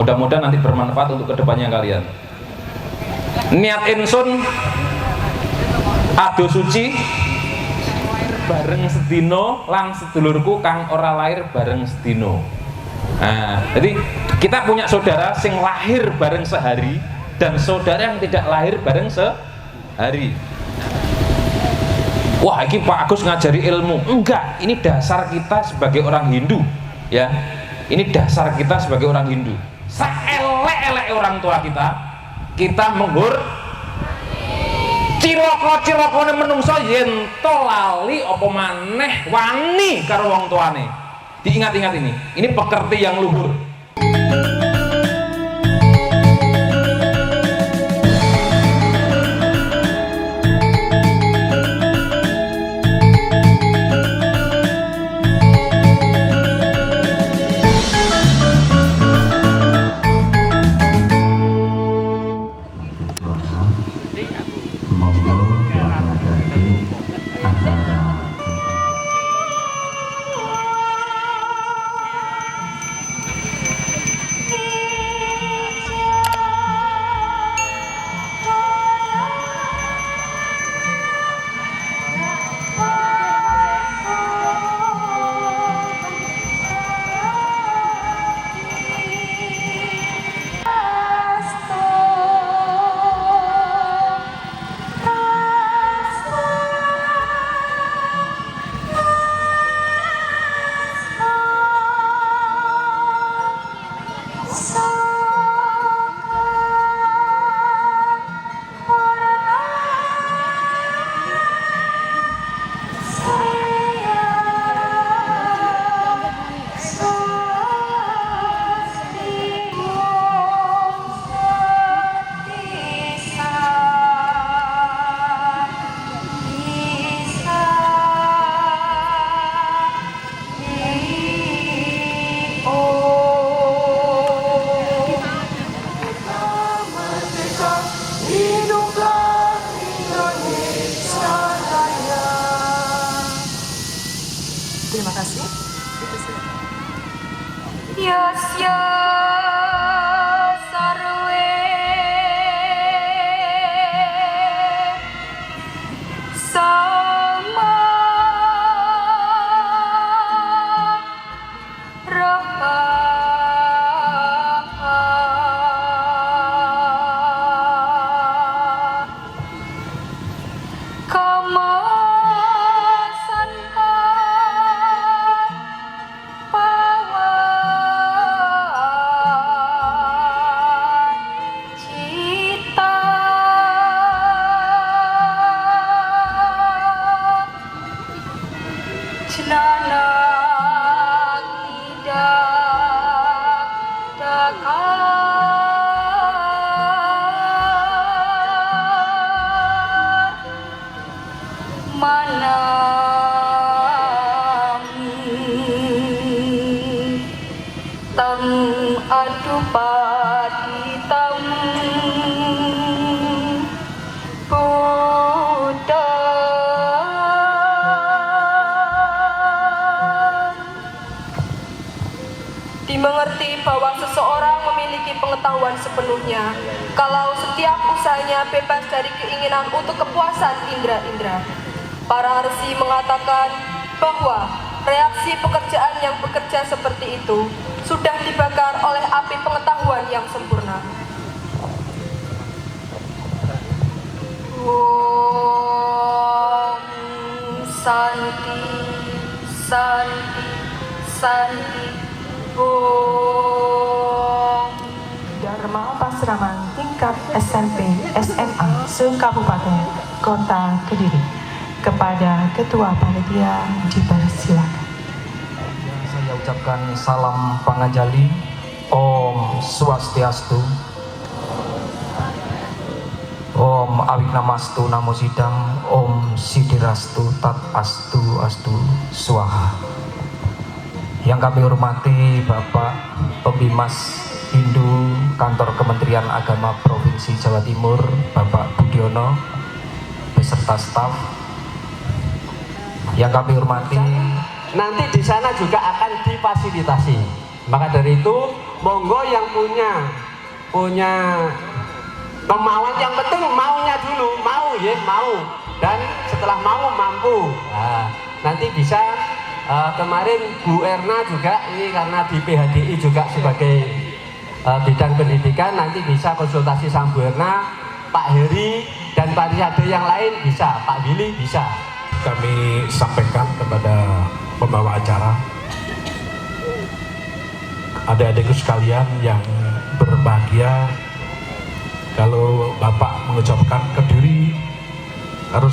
Mudah-mudahan nanti bermanfaat untuk kedepannya kalian. Niat insun ado suci bareng sedino lang sedulurku kang ora lahir bareng sedino. Nah, jadi kita punya saudara sing lahir bareng sehari dan saudara yang tidak lahir bareng sehari. Wah, ini Pak Agus ngajari ilmu. Enggak, ini dasar kita sebagai orang Hindu, ya. Ini dasar kita sebagai orang Hindu. Saelek-elek orang tua kita menghur ciloko-cilokone menungso yen to lali apa maneh wani karo wong tuane. Diingat-ingat ini. Ini pekerti yang luhur. Terima kasih. Yasya sarwe sama raha kama adu patitam Buddha. Dimengerti bahwa seseorang memiliki pengetahuan sepenuhnya kalau setiap usahanya bebas dari keinginan untuk kepuasan indera-indera. Para resi mengatakan bahwa reaksi pekerjaan yang bekerja seperti itu sudah dibakar oleh api pengetahuan yang sempurna. Om Santi Santi Santi Om. Dharma Pasraman tingkat SMP SMA se-Kabupaten Kota Kediri. Kepada Ketua Panitia dipersilakan. Saya ucapkan salam panganjali. Om Swastiastu. Om Awiknamastu Namo Sidam. Om Sidirastu Tat Astu Astu Swaha. Yang kami hormati Bapak Pembimas Hindu Kantor Kementerian Agama Provinsi Jawa Timur, Bapak Budiono beserta staf. Yang kami hormati, nanti di sana juga akan difasilitasi. Maka dari itu monggo yang punya kemauan, yang penting maunya dulu, mau ya mau, dan setelah mau mampu. Nah, nanti bisa kemarin Bu Erna juga ini karena di PHDI juga sebagai bidang pendidikan, nanti bisa konsultasi sama Bu Erna, Pak Heri dan Parisade yang lain bisa, Pak Billy bisa. Kami sampaikan kepada pembawa acara, adik-adikku sekalian yang berbahagia, kalau Bapak mengucapkan Kediri harus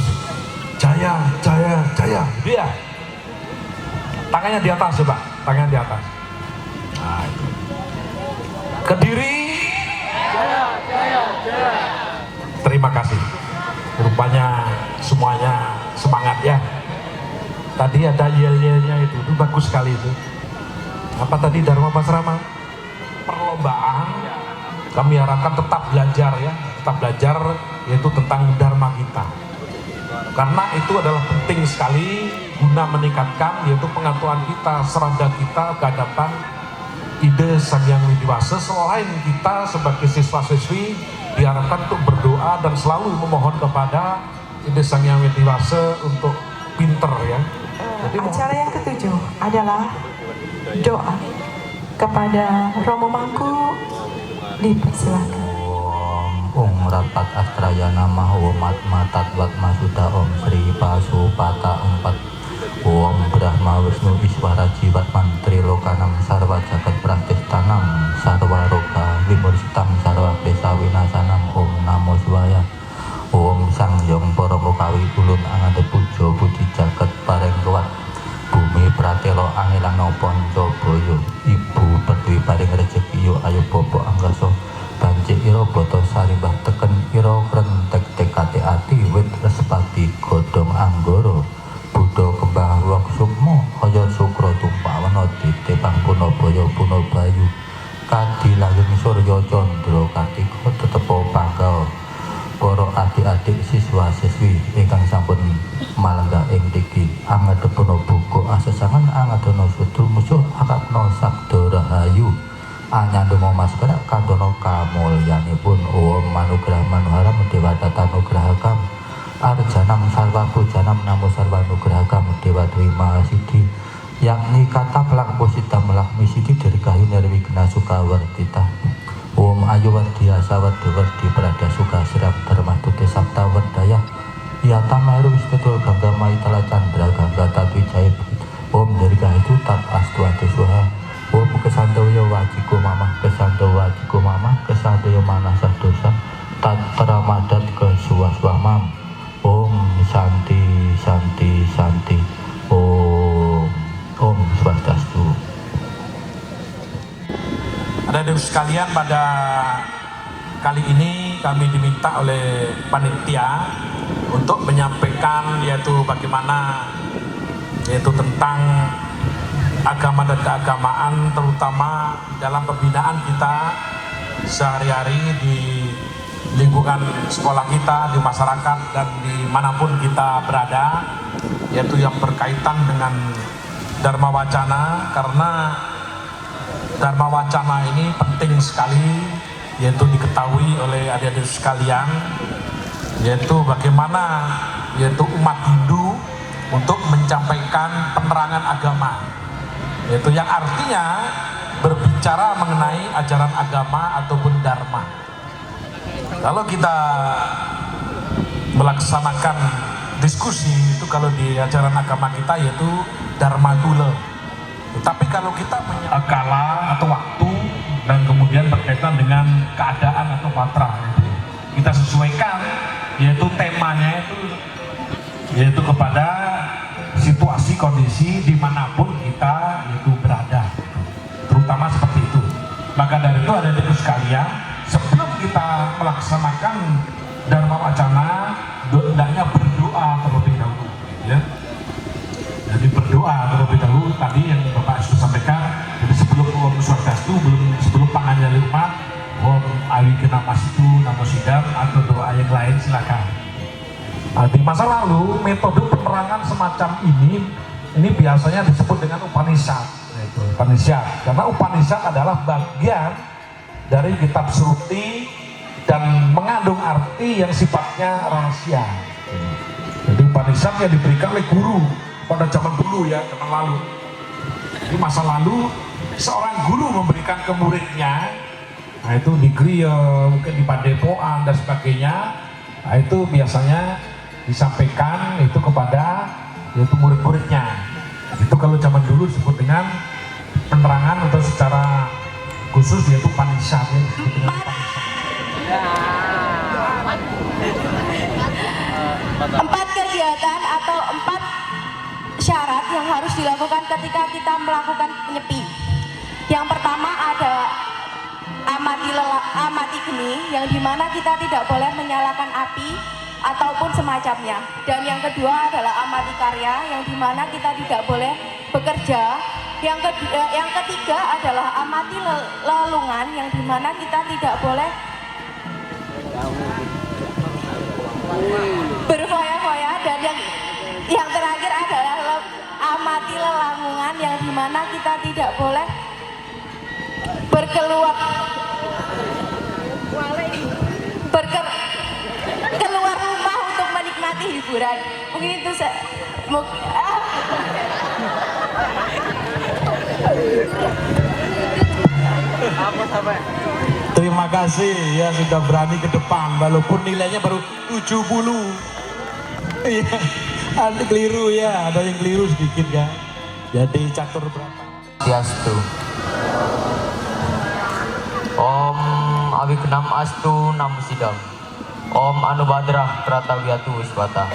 jaya, jaya, jaya, gitu ya. Tangannya di atas coba, tangannya di atas. Nah, itu. Kediri, jaya, jaya, jaya. Terima kasih. Rupanya semuanya semangat ya. Tadi ada yel-yelnya itu bagus sekali itu. Apa tadi Dharma Pasrama? Perlombaan. Kami harapkan tetap belajar ya, tetap belajar yaitu tentang Dharma kita. Karena itu adalah penting sekali guna meningkatkan yaitu pengetahuan kita, serada kita ke hadapan ide Sang Hyang Widi-Wasa. Selain kita sebagai siswa-siswi diharapkan untuk berdoa dan selalu memohon kepada ide Sang Hyang Widi-Wasa untuk pinter ya. Jadi Acara yang ketujuh adalah doa kepada Romo Mangku, dipersilakan. Om rapat astrayana maho matat wat masuda om Sri Pasupata 4 Om Brahma Wisnu Iswara Jiwat Mantri Lokanam Sarwa Jagat Pratistanam Sarwa Roga Wimursitam Sarwa Desa Winasanam Om Namo Shivaya. Om Sang Hyang Parama Kawi Ulun Angade Pujo Budi Jagat Pareng Kuat Bumi Pratelo Angilang Ponco Boyo Ibu Pertwi Paring Rezeki Yo Ayo Bobo Anggaso Banjik iro boto sarimbah teken iro krentek tekate ati wit respati godong anggoro Budo kembang ruang sukmo kaya sukro tumpawana ditepang puno boyo puno bayu kadi langit surya condro katiko tetepo panggao poro adik-adik siswa-siswi ingkang sampun malengga ing diki angadepono buku asesangan angadono sudul musuh akapno sabdo rahayu Anyandungo maskara kadono kamulyanipun Om manugrah manuharam dewata nugrahakam Arjanam sarwa pujanam namo sarwa nugrahakam dewa dwi mahasidi yakni kata pelak posita melak misidi dirgahi nerwi gena sukawardita Om ayu wardi asawardi wardi prada suka siram dharmatuti sabta wardaya yata meru istitul gangga maitala chandra gangga tatwi jahit Om dirgahi tutat astu adesuha Om kesandoyo wajiku mamah kesandoyo wajiku mamah kesandoyo manasah dosa tatra madat ke suwaswamam Om Santi Santi Santi Om Swastiastu. adik-adik sekalian, pada kali ini kami diminta oleh panitia untuk menyampaikan yaitu bagaimana yaitu tentang agama dan keagamaan, terutama dalam pembinaan kita sehari-hari di lingkungan sekolah kita, di masyarakat dan dimanapun kita berada, yaitu yang berkaitan dengan Dharma Wacana. Karena Dharma Wacana ini penting sekali yaitu diketahui oleh adik-adik sekalian, yaitu bagaimana yaitu umat Hindu untuk menyampaikan penerangan agama, yaitu yang artinya berbicara mengenai ajaran agama ataupun dharma. Kalau kita melaksanakan diskusi itu kalau di ajaran agama kita yaitu dharma tula. Tapi kalau kita kala atau waktu dan kemudian berkaitan dengan keadaan atau patra, kita sesuaikan yaitu temanya yaitu kepada situasi kondisi dimanapun kita yaitu berada, terutama seperti itu. Maka dari itu adik-adik sekalian, sebelum kita melaksanakan Dharma Wacana, hendaknya berdoa terlebih dahulu, ya. Jadi berdoa terlebih dahulu tadi yang Bapak sudah sampaikan. Jadi sebelum Om Swastiastu, sebelum pangannya umat, Om Awikena Masitu, Namo Sidam atau doa yang lain silakan. Nah, di masa lalu metode penerangan semacam ini biasanya disebut dengan Upanishad. itu Upanishad, karena Upanishad adalah bagian dari kitab Shruti dan mengandung arti yang sifatnya rahasia. Jadi Upanishad yang diberikan oleh guru pada zaman dulu ya, zaman lalu. Di masa lalu seorang guru memberikan ke muridnya, nah itu di griya, mungkin di padepokan dan sebagainya, nah itu biasanya disampaikan itu kepada yaitu murid-muridnya. Itu kalau zaman dulu disebut dengan penerangan atau secara khusus yaitu Upanishad ya, disebut dengan Upanishad. 4 kegiatan atau 4 syarat yang harus dilakukan ketika kita melakukan penyepi. Yang pertama ada amati geni, yang dimana kita tidak boleh menyalakan api ataupun semacamnya. Dan yang kedua adalah amati karya, yang dimana kita tidak boleh bekerja. Yang ketiga adalah amati lelungan, yang dimana kita tidak boleh berfoya-foya. Dan yang terakhir adalah amati lelamungan, yang dimana kita tidak boleh keluar rumah untuk menikmati hiburan. Mungkin itu Terima kasih ya sudah berani ke depan walaupun nilainya baru 70. Iya, ada keliru ya, ada yang keliru sedikit ya. Jadi catur berapa? Swastiastu. Om Awignam Astu Namo Sidam. Om Anubadrah Kratawiatu Wiswata.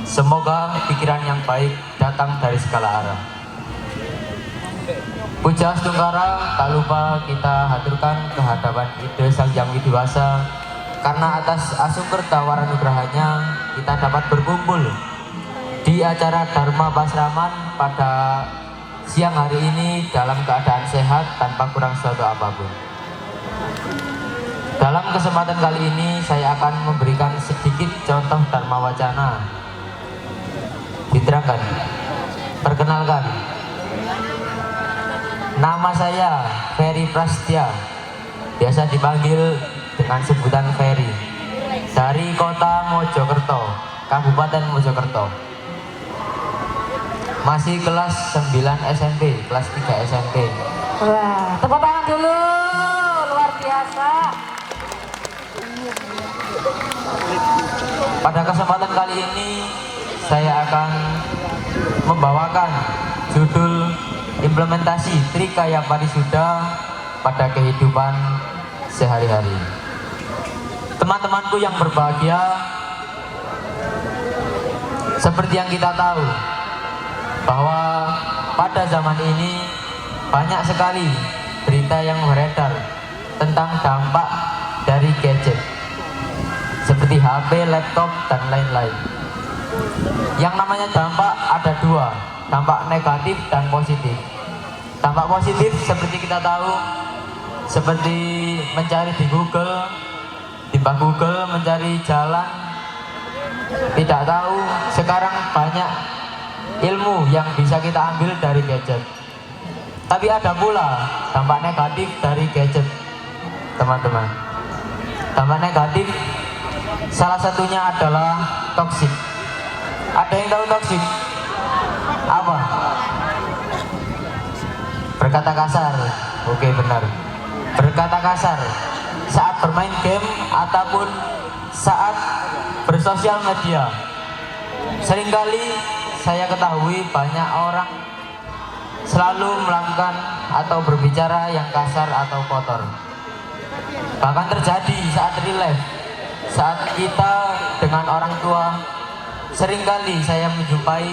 Semoga pikiran yang baik datang dari segala arah. Puja Astungkara tak lupa kita haturkan kehadapan Ide Sang Hyang Widiwasa, karena atas asungkerta waranugrahanya kita dapat berkumpul di acara Dharma Pasraman pada siang hari ini dalam keadaan sehat tanpa kurang suatu apapun. Dalam kesempatan kali ini saya akan memberikan sedikit contoh Dharma Wacana. Diterangkan, perkenalkan, nama saya Ferry Prastya, biasa dipanggil dengan sebutan Ferry, dari kota Mojokerto, Kabupaten Mojokerto. Masih kelas 9 SMP, kelas 3 SMP. Wah, tepuk tangan dulu, luar biasa. Pada kesempatan kali ini saya akan membawakan judul implementasi Trikaya Parisuddha pada kehidupan sehari-hari. Teman-temanku yang berbahagia, seperti yang kita tahu bahwa pada zaman ini banyak sekali berita yang beredar tentang dampak dari gadget seperti HP, laptop, dan lain-lain. Yang namanya dampak ada dua, dampak negatif dan positif. Dampak positif seperti kita tahu, seperti mencari di Google, timbang Google mencari jalan, tidak tahu. Sekarang banyak ilmu yang bisa kita ambil dari gadget. Tapi ada pula dampak negatif dari gadget, teman-teman. Dampak negatif salah satunya adalah toksik. Ada yang tahu toksik? Apa? Berkata kasar. Oke, benar. Berkata kasar saat bermain game ataupun saat bersosial media. Seringkali saya ketahui banyak orang selalu melakukan atau berbicara yang kasar atau kotor. Bahkan terjadi saat real life, saat kita dengan orang tua. Seringkali saya menjumpai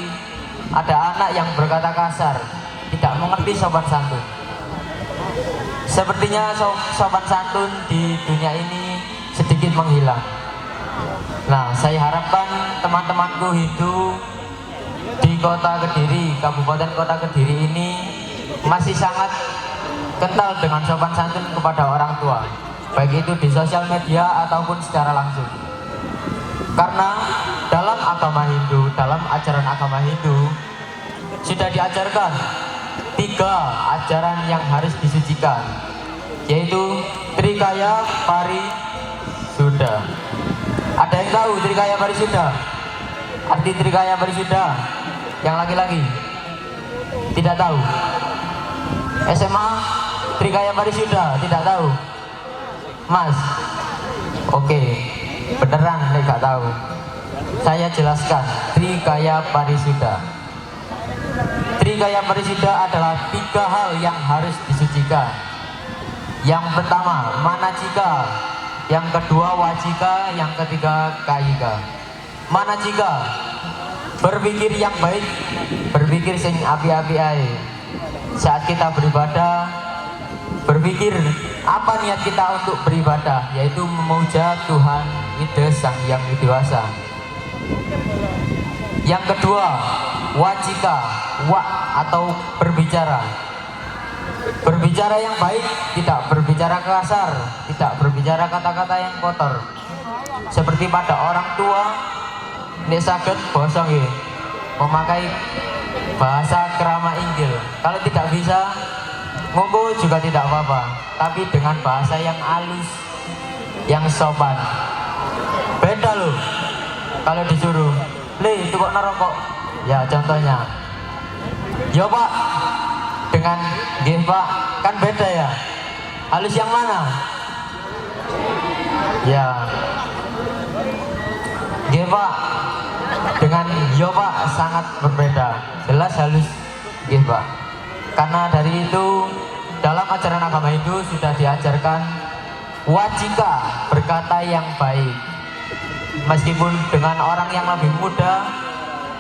ada anak yang berkata kasar, tidak mengerti sopan santun. Sepertinya sopan santun di dunia ini sedikit menghilang. Nah, saya harapkan teman-temanku hidup di kota Kediri, Kabupaten Kota Kediri ini masih sangat kental dengan sopan santun kepada orang tua, baik itu di sosial media ataupun secara langsung. Karena dalam agama Hindu, dalam ajaran agama Hindu sudah diajarkan 3 ajaran yang harus disucikan, yaitu Trikaya Parisuddha. Ada yang tahu Trikaya Parisuddha? Arti Trikaya Parisuddha? Yang laki-laki? Tidak tahu? SMA Trikaya Parisuddha tidak tahu? Mas? Oke, beneran nek gak tahu. Saya jelaskan Trikaya Parisuddha. Trikaya Parisuddha adalah 3 hal yang harus disucikan. Yang pertama manacika, yang kedua wacika, yang ketiga kayika. Manacika, berpikir yang baik, berpikir sing api-api ae. Saat kita beribadah, berpikir apa niat kita untuk beribadah, yaitu memuja Tuhan Ida Sang Hyang Widiwasa. Yang kedua, wacika, wa atau berbicara. Berbicara yang baik, tidak berbicara kasar, tidak berbicara kata-kata yang kotor. Seperti pada orang tua, nek saged basa nggih, memakai bahasa krama inggil. Kalau tidak bisa, monggo juga tidak apa-apa, tapi dengan bahasa yang halus, yang sopan. Beda loh kalau disuruh, "Le, tukok nerokok." Ya contohnya, "Yo Pak," dengan "Nggih Pak," kan beda ya. Halus yang mana? Ya, "Nggih Pak," dengan "Yo Pak" sangat berbeda. Jelas halus "Nggih Pak." Karena dari itu dalam ajaran agama Hindu sudah diajarkan wacika, berkata yang baik. Meskipun dengan orang yang lebih muda,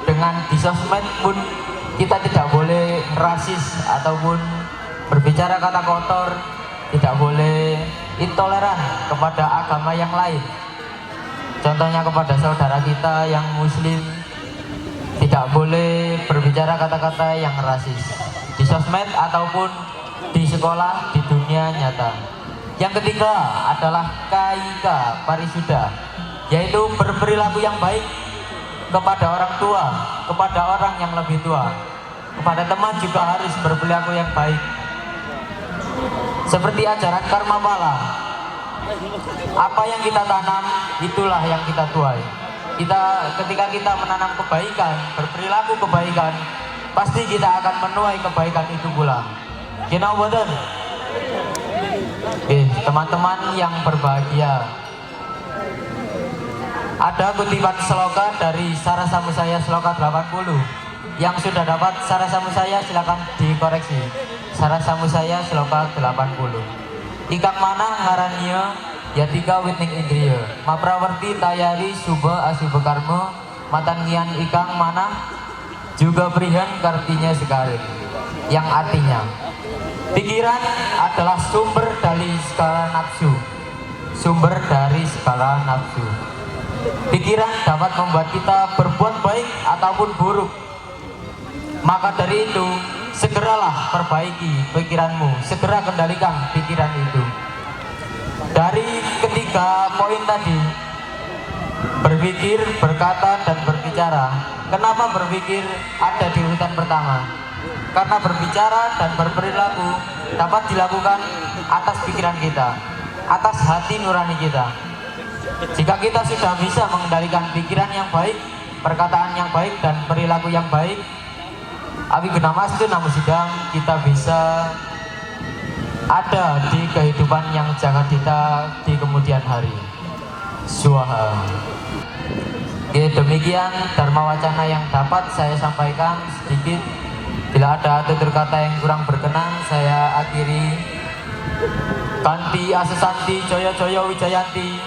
dengan di sosmed pun kita tidak boleh rasis ataupun berbicara kata kotor, tidak boleh intoleran kepada agama yang lain. Contohnya kepada saudara kita yang muslim, tidak boleh berbicara kata-kata yang rasis di sosmed ataupun di sekolah, di dunia nyata. Yang ketiga adalah kayika parisuddha, yaitu berperilaku yang baik kepada orang tua, kepada orang yang lebih tua. Kepada teman juga harus berperilaku yang baik. Seperti ajaran karma pala. Apa yang kita tanam, itulah yang kita tuai. Ketika kita menanam kebaikan, berperilaku kebaikan, pasti kita akan menuai kebaikan itu pula. Kena boten? Teman-teman yang berbahagia, ada kutipan sloka dari Sarasamusaya sloka 80. Yang sudah dapat Sarasamusaya silakan dikoreksi. Sarasamusaya sloka 80. Ikang mana ngarannya yatika witning indriya, maprawarti tayari suba asuba karma, matangian ikang mana juga berihan kartinya sekali. Yang artinya, pikiran adalah sumber dari segala nafsu. Sumber dari segala nafsu. Pikiran dapat membuat kita berbuat baik ataupun buruk. Maka dari itu, segeralah perbaiki pikiranmu, segera kendalikan pikiran itu. Dari ketiga poin tadi, berpikir, berkata, dan berbicara. Kenapa berpikir ada di urutan pertama? Karena berbicara dan berperilaku dapat dilakukan atas pikiran kita, atas hati nurani kita. Jika kita sudah bisa mengendalikan pikiran yang baik, perkataan yang baik, dan perilaku yang baik, Abhiguna-mastu Namo Sidang, kita bisa ada di kehidupan yang Jagadita di kemudian hari. Swaha. Oke, demikian Dharma Wacana yang dapat saya sampaikan sedikit. Bila ada tutur kata yang kurang berkenan, saya akhiri. Kanti asesanti Joyo Joyo Wijayanti,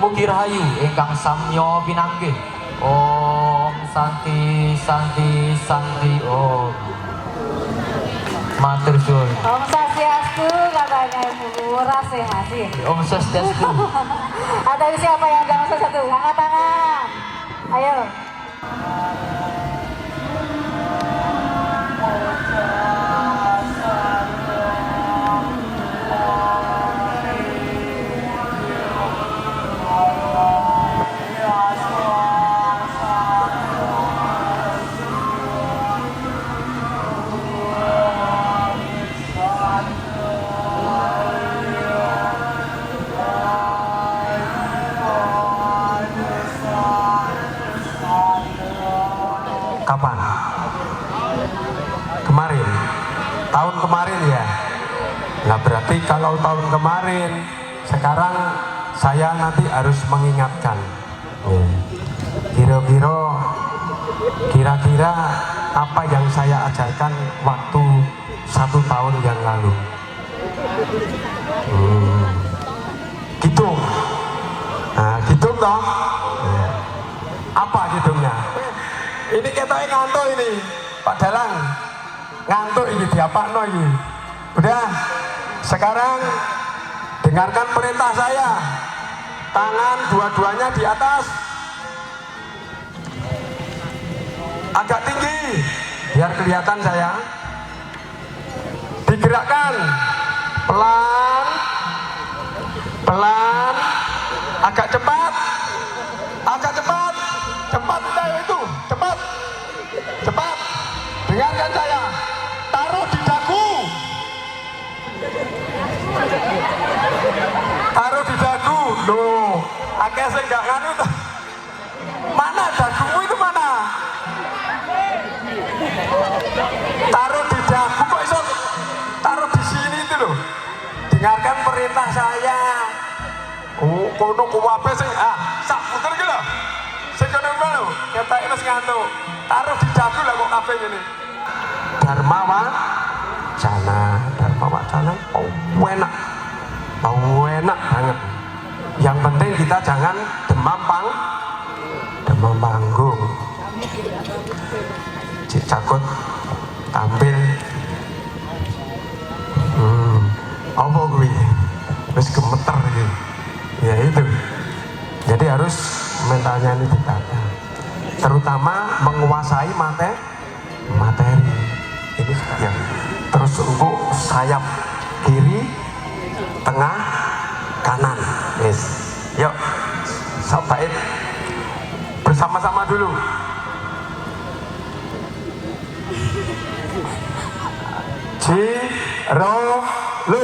mugi rahayu ingkang samya pinanggih. Om Santi Santi Santi Om. Matur suwun. Om Swastiastu katanya Ibu Rasehasi. Om Swastiastu. Ada siapa yang jangan satu? Angkat tangan. Ayo. Kapan? Kemarin. Tahun kemarin ya. Nah berarti kalau tahun kemarin, sekarang saya nanti harus mengingatkan. Kira-kira apa yang saya ajarkan waktu 1 tahun yang lalu. Hitung. Nah, hitung toh. Apa hitungnya? Ini ketoknya ngantuk ini, Pak Dalang. Ngantuk ini diapakno ini. Udah. Sekarang dengarkan perintah saya. Tangan dua-duanya di atas. Agak tinggi biar kelihatan saya. Digerakkan pelan, pelan, agak cepat, cepat itu, cepat. Dengarkan saya. Taruh di dagu. Taruh di dagu. Loh, akeh sing gak nganu. Mana dagumu itu mana? Taruh di dagu kok iso taruh di sini itu loh. Dengarkan perintah saya. Oh, kono kuwabe sing sak puter iki lho. Sing kono lho, ketake wis ngantuk. Taruh di dagu lah kok kabeh ngene. Dharma wacana. Enak banget. Yang penting kita jangan demam panggung. Cik Cakut tampil apa gue terus gemeter gitu. Ya itu, jadi harus mentalnya ini ditata, terutama menguasai materi ini ya. Terus untuk sayap kiri, tengah, kanan. Yes. Yuk sahabat bersama-sama dulu. Lu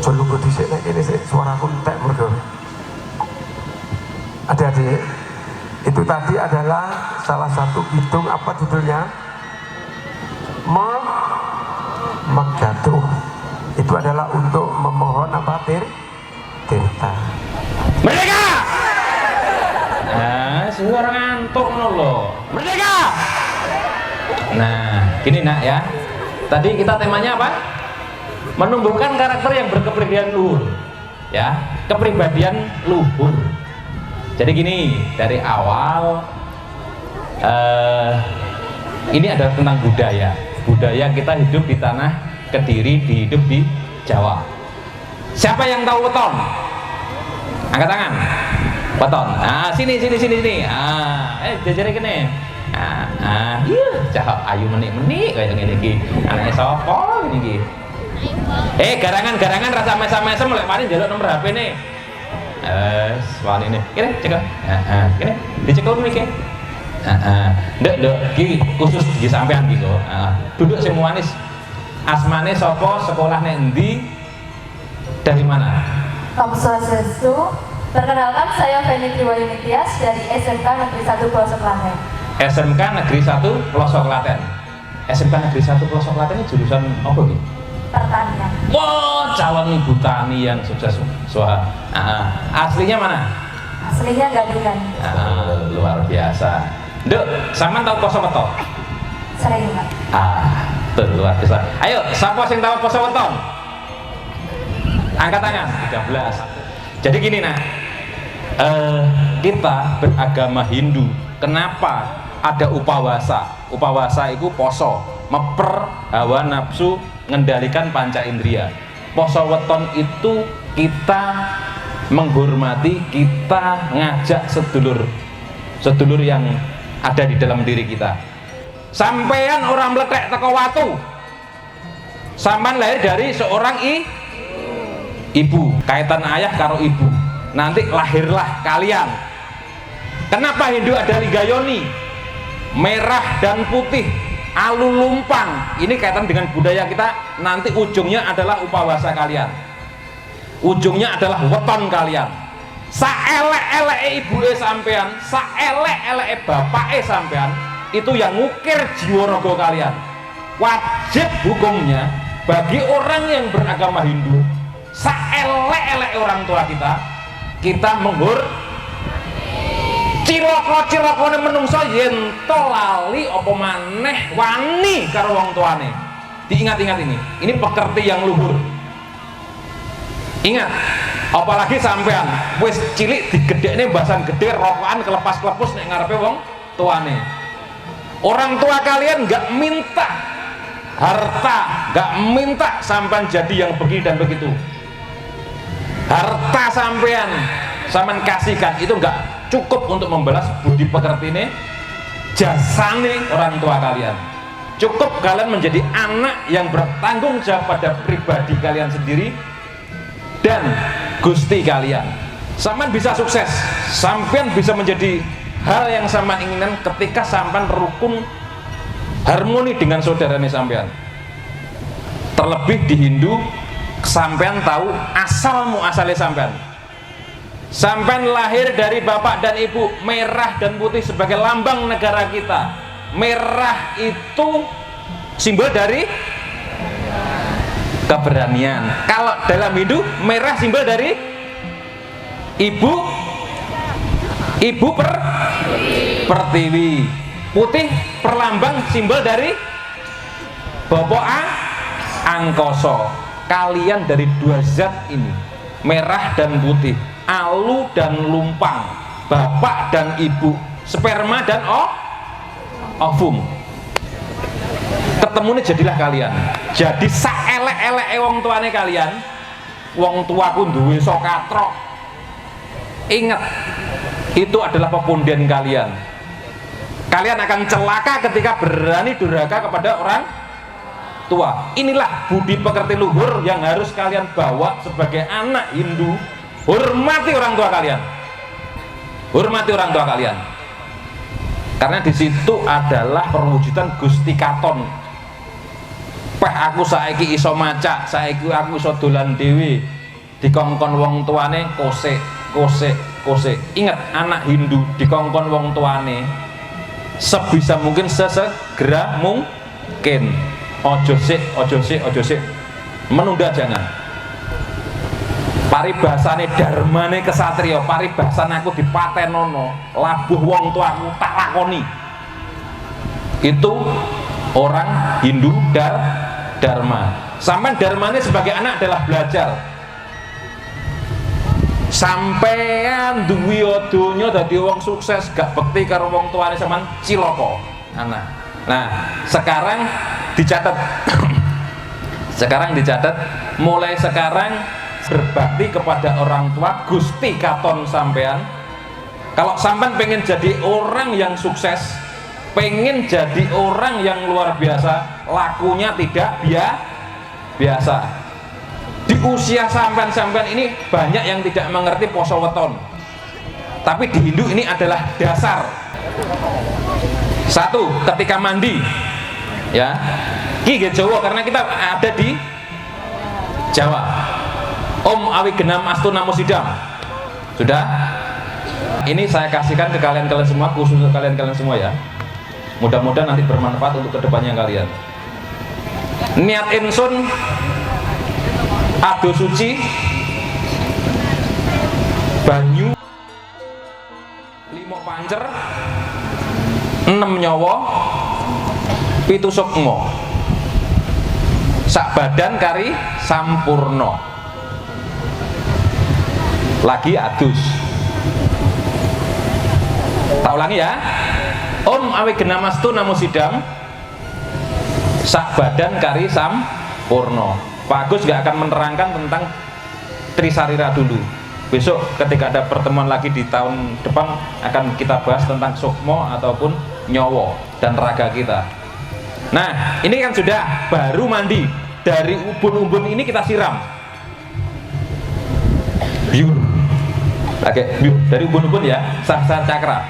ojo lungguh dhisik nek kene sik suaraku entek mergo. Adik-adik, itu tadi adalah salah satu hitung apa judulnya? Megatuh. Itu adalah untuk memohon apa tirta. Merdeka! Nah, suara ngantuk loh. Merdeka! Nah, gini nak ya. Tadi kita temanya apa? Menumbuhkan karakter yang berkepribadian luhur, ya, kepribadian luhur. Jadi gini, dari awal ini adalah tentang budaya. Budaya kita hidup di tanah Kediri, hidup di Jawa. Siapa yang tahu weton? Angkat tangan. Weton. Ah, sini. Jajare kene. Iya, cah ayu menik-menik kaya ngene iki. Anake sapa ngene iki? Garangan rasa mesem-mesem lek wani njaluk nomor HP ne. Wani ne. Kene cekel. Kene dicekel mriki. Nduk iki khusus di sampean iki kok. Duduk sing manis. Asmane sapa, sekolah nek endi, dari mana? Om Swastiastu. Perkenalkan, saya Feni Triwayu Nitias dari SMK Negeri 1 Pelosok Klaten. SMK Negeri 1 Pelosok Klaten. SMK Negeri 1 Pelosok Klaten ini jurusan apa iki? Pertanian. Wah, calon ibu tani yang sukses. Aslinya mana? Aslinya Gadungan. Luar biasa. Nduk, sampean tahu poso weton? Sering, Pak. Tuh luar biasa. Ayo, siapa sing tahu poso weton? Angkat tangan. 13. Jadi gini nak, kita beragama Hindu. Kenapa ada upawasa? Upawasa itu poso, meper hawa nafsu, ngendalikan panca indera. Poso weton itu kita menghormati, kita ngajak sedulur yang ada di dalam diri kita. Sampean orang meletek teko watu, sampean lahir dari seorang ibu, kaitan ayah karo ibu, nanti lahirlah kalian. Kenapa Hindu ada ligayoni, merah dan putih, alu lumpang, ini kaitan dengan budaya kita. Nanti ujungnya adalah upawasa kalian, ujungnya adalah weton kalian. Saelek-eleke ibuke sampean, saelek-eleke bapake sampean, itu yang ngukir jiwa raga kalian. Wajib hukumnya bagi orang yang beragama Hindu, saelek-elek orang tua kita ciloko-cilokone menungso yen to lali apa maneh wani karo wong tuane. Diingat-ingat ini pekerti yang luhur. Ingat, apalagi sampean wis cilik digedhekne mbasan gede rokokan kelepas-kelepus nek ngarepe wong tuane. Orang tua kalian nggak minta harta, nggak minta sampean jadi yang begini dan begitu. Harta sampean kasihkan itu nggak cukup untuk membalas budi pekertine jasane orang tua kalian. Cukup kalian menjadi anak yang bertanggung jawab pada pribadi kalian sendiri dan Gusti kalian. Sampean bisa sukses, sampean bisa menjadi hal yang sampean inginkan ketika sampean rukun harmoni dengan saudaranya sampean. Terlebih di Hindu, sampean tahu asal muasalnya sampean. Sampean lahir dari bapak dan ibu, merah dan putih sebagai lambang negara kita. Merah itu simbol dari keberanian. Kalau dalam Hindu, merah simbol dari ibu pertiwi. Putih perlambang simbol dari Bapak angkoso. Kalian dari dua zat ini, merah dan putih, alu dan lumpang, bapak dan ibu, sperma dan ovum. Ketemunya jadilah kalian. Jadi saelek-elek wong tuane kalian, wong tuaku duwe sokatrok. Ingat, itu adalah pepundian kalian. Kalian akan celaka ketika berani durhaka kepada orang tua. Inilah budi pekerti luhur yang harus kalian bawa sebagai anak Hindu. Hormati orang tua kalian. Hormati orang tua kalian. Karena di situ adalah perwujudan Gusti Katon. Peh aku saiki iso maca, saiki aku iso dolan dhewe. Dikongkon wong tuane kosek. Ingat, anak Hindu dikongkon wong tuane sebisa mungkin, sesegera mungkin. Ojo sik, menunda jangan. Paribasane dharmane kesatria, paribasane aku dipatenono, labuh wong tuaku tak lakoni. Itu orang Hindu dharma. Sampai dharmane sebagai anak adalah belajar. Sampean duwe donya dadi wong sukses, gak bekti karo wong tuane sampean cilaka anak. Nah, sekarang dicatat. Mulai sekarang berbakti kepada orang tua Gusti Katon sampean. Kalau sampean pengen jadi orang yang sukses, pengen jadi orang yang luar biasa, lakunya tidak biasa. Di usia sampean-sampean ini banyak yang tidak mengerti poso weton, tapi di Hindu ini adalah dasar. Satu, ketika mandi, ya, ki nggih Jawa karena kita ada di Jawa. Om awi genam astu namo sidam. Sudah? Ini saya kasihkan ke kalian-kalian semua, khusus ke kalian-kalian semua ya. Mudah-mudahan nanti bermanfaat untuk kedepannya kalian. Niat insun ado suci banyu 5 pancer 6 nyawa 7 sukma sak badan kari sampurno. Lagi adus. Tak ulangi ya. Om awi genamastu namo sidam sak badan kari sampurno. Pak Agus nggak akan menerangkan tentang Trisarira dulu. Besok ketika ada pertemuan lagi di tahun depan akan kita bahas tentang sukmo ataupun nyowo dan raga kita. Nah, ini kan sudah baru mandi. Dari ubun-ubun ini kita siram. Biur. Oke, biur. Dari ubun-ubun ya, sahsar cakra.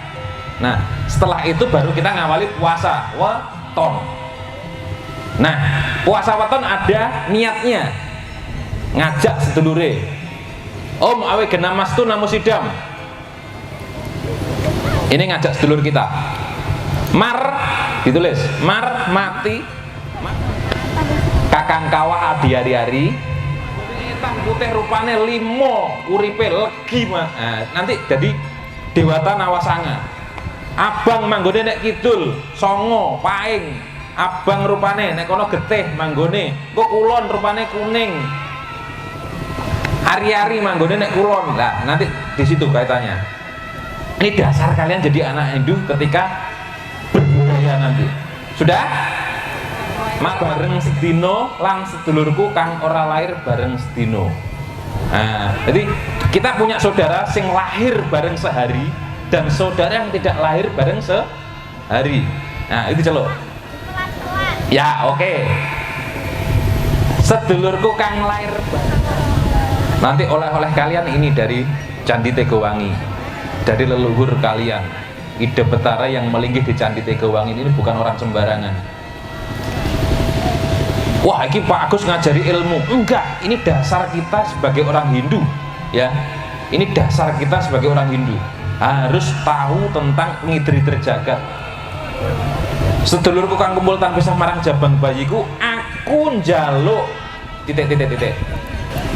Nah, setelah itu baru kita ngawali puasa weton. Nah, puasa weton ada niatnya. Ngajak sedulure. Om awe genamastu namo sidam. Ini ngajak sedulur kita. Mar ditulis, mar mati kakang kawa adi hari-hari hitam putih rupane 5 uripe legi nah, nanti jadi dewata nawasanga. Abang manggone nek kidul songo paing, abang rupane nek kono getih manggone, kok kulon rupane kuning, hari-hari manggone nek kulon. Lah nanti di situ kaitannya. Ini dasar kalian jadi anak Hindu ketika berbudaya nanti. Sudah? Mak bareng sedino lang sedulurku kang ora lahir bareng sedino. Nah, jadi kita punya saudara sing lahir bareng sehari dan saudara yang tidak lahir bareng sehari. Nah, itu celuk. Ya, oke. Sedulurku kang lahir bareng. Nanti oleh-oleh kalian ini dari Candi Tegowangi, dari leluhur kalian. Ide Betara yang melinggih di Candi Tegowangi ini bukan orang sembarangan. Wah, ini Pak Agus ngajari ilmu. Enggak, ini dasar kita sebagai orang Hindu, ya. Ini dasar kita sebagai orang Hindu. Harus tahu tentang ngidri-idri jagat. Sedulurku kang kumpul tanpa pisah marang jabang bayiku, aku njaluk titik.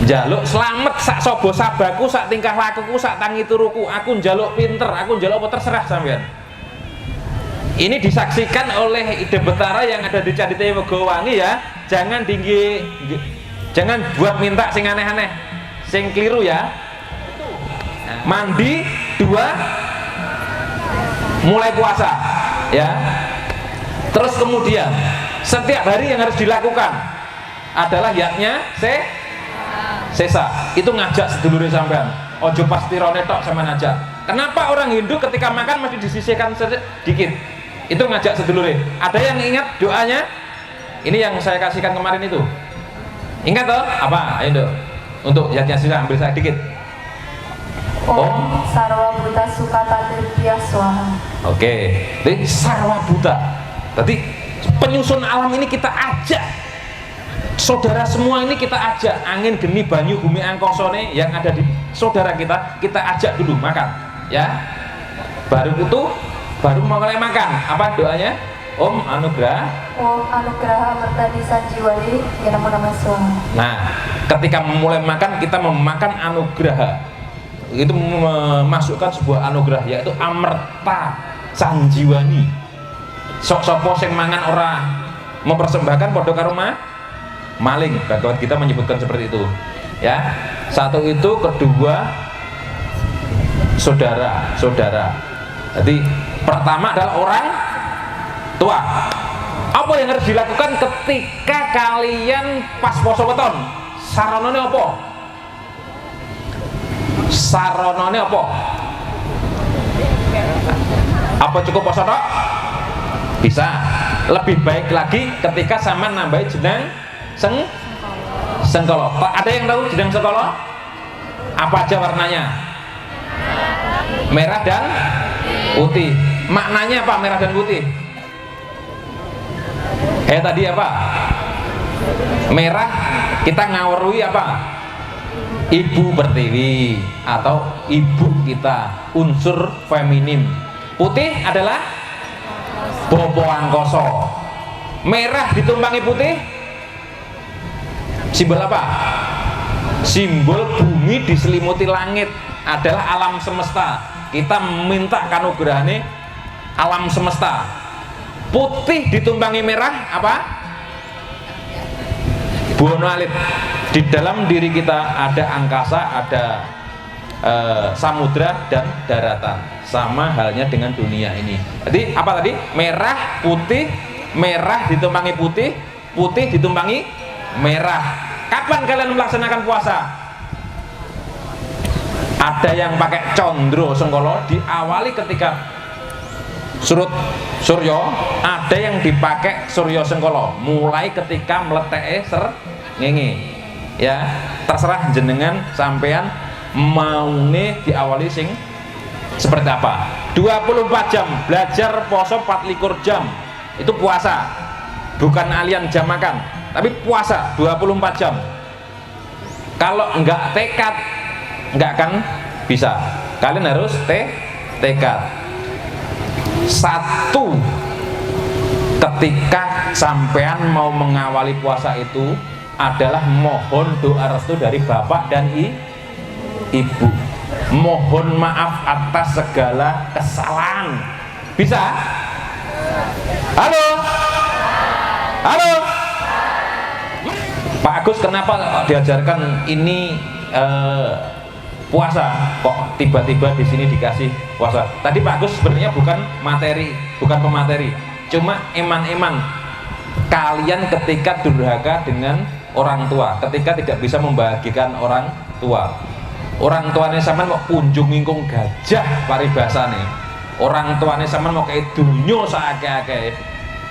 Njaluk slamet sak sobo sabaku, sak tingkah lakuku, sak tangi turuku. Aku njaluk pinter, aku njaluk apa terserah sampean. Ini disaksikan oleh Ide Betara yang ada di Candi Tegowangi ya. Jangan jangan buat minta sing aneh-aneh, sing keliru ya. Mandi 2 mulai puasa ya. Terus kemudian setiap hari yang harus dilakukan adalah yaknya sesa. Itu ngajak sedulure sampean. Ojo pasti rone tok sama ngajak. Kenapa orang Hindu ketika makan masih disisihkan sedikit? Itu ngajak sedulure. Ada yang ingat doanya? Ini yang saya kasihkan kemarin itu. Ingat toh? Apa? Ayo dong. Untuk yatnya sila ambil saya dikit. Om Sarwa Buta Sukata Tirtya Swaha. Oke. Jadi Sarwa Buta. Tadi penyusun alam ini kita ajak. Saudara semua ini kita ajak. Angin, geni, banyu, bumi, angkosone yang ada di saudara kita ajak dulu makan, ya. Baru itu baru mulai makan. Apa doanya? Om Anugraha. Om Anugraha Mertani Sanjiwari Namo Namah Swaha. Nah, ketika memulai makan kita memakan anugraha. Itu memasukkan sebuah anugerah yaitu amerta sanjiwani. Sok-sopo sing mangan ora mempersembahkan padha karo maling. Bhagavad kita menyebutkan seperti itu. Ya. Satu itu, kedua saudara. Jadi pertama adalah orang tua. Apa yang harus dilakukan ketika kalian pas poso weton? Saranane apa? Saranane apa? Apa cukup poso tok? Bisa. Lebih baik lagi ketika sama nambahi jeneng Sengkolo. Ada yang tahu jeneng sengkolo? Apa aja warnanya? Merah dan putih. Maknanya apa merah dan putih? Tadi apa? Merah kita ngawerui apa? Ibu Pertiwi atau ibu kita, unsur feminim. Putih adalah Bopo Angkoso. Merah ditumpangi putih, simbol apa? Simbol bumi diselimuti langit, adalah alam semesta. Kita minta kanugrahane alam semesta. Putih ditumpangi merah apa? Buono alit. Di dalam diri kita ada angkasa, ada samudra dan daratan. Sama halnya dengan dunia ini. Jadi apa tadi? Merah, putih, merah ditumpangi putih, putih ditumpangi merah. Kapan kalian melaksanakan puasa? Ada yang pakai condro sengkolo, diawali ketika surut suryo. Ada yang dipakai suryo sengkolo, mulai ketika meletek srengenge. Ya, terserah jenengan sampean maune diawali sing seperti apa. 24 jam belajar poso 24 jam itu puasa, bukan alian jam makan, tapi puasa 24 jam. Kalau enggak tekad enggak akan bisa. Kalian harus tekad. Satu, ketika sampean mau mengawali puasa itu adalah mohon doa restu dari bapak dan ibu. Mohon maaf atas segala kesalahan. Bisa? Halo? Halo? Pak Agus, kenapa diajarkan ini puasa? Kok tiba-tiba di sini dikasih puasa? Tadi Pak Agus sebenarnya bukan materi, bukan pemateri. Cuma eman-eman kalian ketika durhaka dengan orang tua, ketika tidak bisa membahagiakan orang tua. Orang tuane sampean mau kunjung ngingkung gajah paribasane. Orang tuane sampean mau kayak dunyo saake-ake.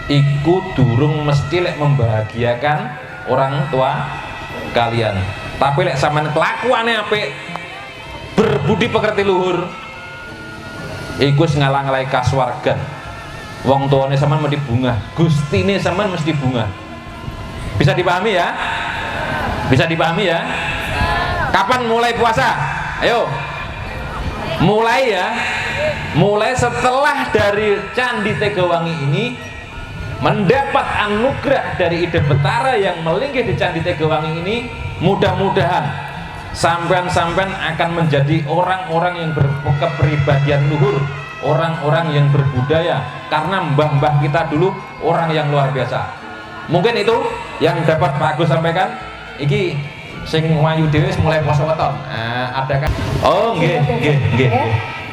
Iku durung mesti lek membahagiakan orang tua kalian. Tapi lek sampean kelakuane apik, berbudi pekerti luhur, iku wis ngalang-alai kasuwargan. Wong tuane sampean mesti bunga, gustine sampean mesti bunga. Bisa dipahami ya? Bisa dipahami ya? Kapan mulai puasa? Ayo. Mulai ya. Mulai setelah dari Candi Tegawangi ini mendapat anugerah dari Ide Betara yang melinggih di Candi Tegawangi ini, mudah-mudahan sampean-sampean akan menjadi orang-orang yang berkepribadian luhur, orang-orang yang berbudaya, karena mbah-mbah kita dulu orang yang luar biasa. Mungkin itu yang dapat Pak Agus sampaikan. Iki sing wayu dhewe mulai poso weton. Ada kan? Oh, nggih.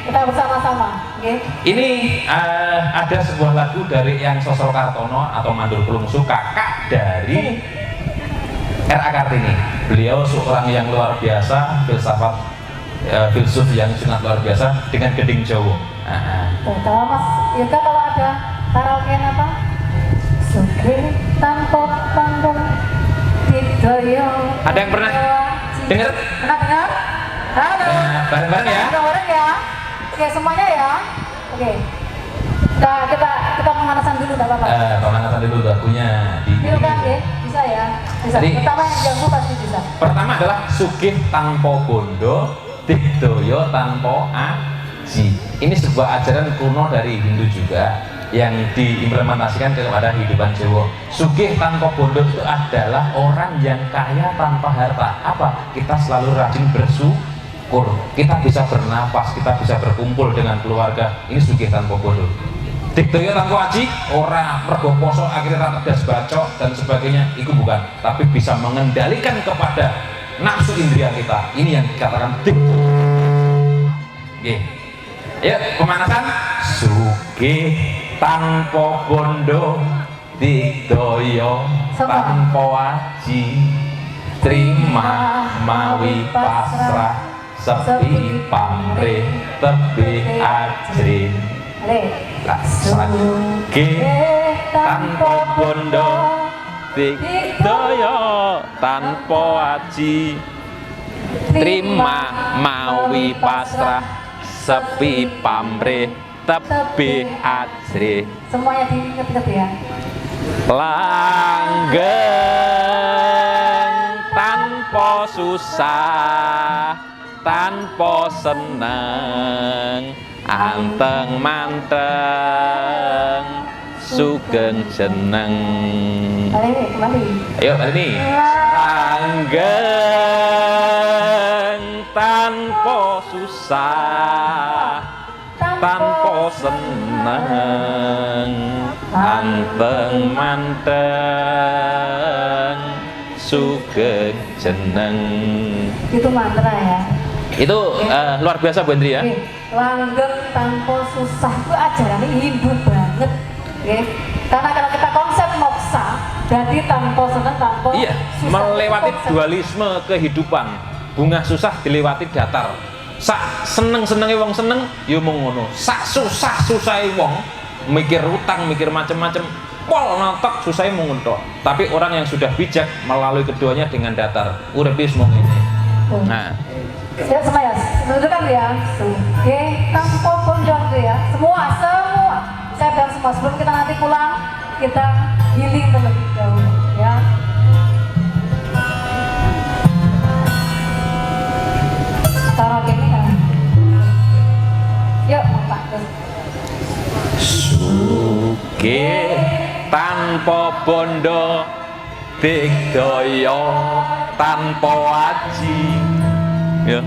Kita bersama-sama, nggih. Ini ada sebuah lagu dari Eyang Sosro Kartono atau Mandor Pelungsu, kakak dari R.A. Kartini. Beliau seorang yang luar biasa, filsuf yang sangat luar biasa dengan geding Jawa. Kalau Mas Yoga kalau ada karaokean apa? Sugih tanpa panggung didoyo. Ada yang pernah dengar? Pernah dengar? Halo. Bareng-bareng ya. Bareng ya. Oke, semuanya ya. Oke. Kita pemanasan dulu, enggak apa-apa. Pemanasan dulu lagunya. Bisa kan, ya? Bisa ya. Bisa. Jadi, pertama yang jangkau pasti bisa. Pertama adalah sugih tanpa bondo, didoyo tanpa aji. Ini sebuah ajaran kuno dari Hindu juga yang diimplementasikan kepada kehidupan Jawa. Sugih tanpa bondo itu adalah orang yang kaya tanpa harta. Apa? Kita selalu rajin bersyukur. Kita bisa bernafas, kita bisa berkumpul dengan keluarga. Ini sugih tanpa bondo. Didoyo tanpa aji, ora mergo poso akhirnya tegas bacok dan sebagainya. Itu bukan, tapi bisa mengendalikan kepada nafsu indria kita. Ini yang dikatakan didoyo. Oke. Yuk, pemanasan. Sugih tanpa bondo, didoyo tanpa aji, terima mawi pasrah, sepi pamrih tebih ajrin. Sugih tanpa bondo, digdaya tanpa aji terima mawi pasrah sepi pamrih tebih ajrih Semuanya diinget-inget ya. langgeng tanpa susah tanpa seneng anteng manteng sugeng jeneng. Kembali. Ayo ini langgeng tanpa susah tanpa seneng anteng manteng sugeng jeneng. Itu mantra ya. Itu luar biasa Bu Hendri ya. Langgeng tanpa susah itu ajarannya Hindu banget. Karena kalau kita konsep moksa, jadi tanpa seneng tanpa Iya, susah. melewati dualisme kehidupan. Bunga susah dilewati datar. Sak seneng-senenge wong seneng ya mung ngono. Sak susah-susahe wong mikir utang, mikir macem-macem, pol notok susahe mung ngono. Tapi orang yang sudah bijak melalui keduanya dengan datar. Urip wis mung ngene. Nah, ya semua ya, menunjukkan ya. Oke, tanpa pondok ya. Semua. Saya bilang semua sebelum kita nanti pulang, kita healing terlebih dahulu ya. Taruh gini kan. Yuk, Pak. sugih tanpa bondo digdaya tanpa aji. Ya.